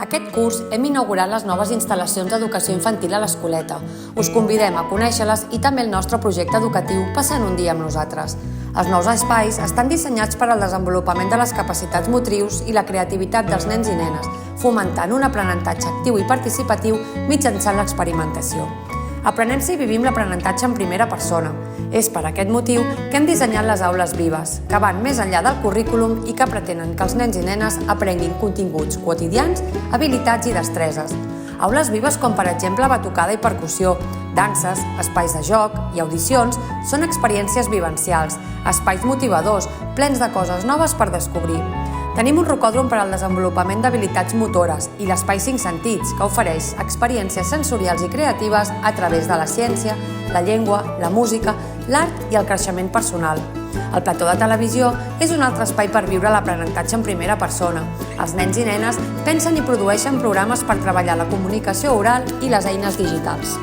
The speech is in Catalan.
Aquest curs hem inaugurat les noves instal·lacions d'educació infantil a l'Escoleta. Us convidem a conèixer-les i també el nostre projecte educatiu Passant un dia amb nosaltres. Els nous espais estan dissenyats per al desenvolupament de les capacitats motrius i la creativitat dels nens i nenes, fomentant un aprenentatge actiu i participatiu mitjançant l'experimentació. Aprenem si vivim l'aprenentatge en primera persona. És per aquest motiu que hem dissenyat les aules vives, que van més enllà del currículum i que pretenen que els nens i nenes aprenguin continguts quotidians, habilitats i destreses. Aules vives com per exemple batucada i percussió, danses, espais de joc i audicions són experiències vivencials, espais motivadors, plens de coses noves per descobrir. Tenim un rocòdrom per al desenvolupament d'habilitats motores i l'Espai 5 Sentits, que ofereix experiències sensorials i creatives a través de la ciència, la llengua, la música, l'art i el creixement personal. El plató de televisió és un altre espai per viure l'aprenentatge en primera persona. Els nens i nenes pensen i produeixen programes per treballar la comunicació oral i les eines digitals.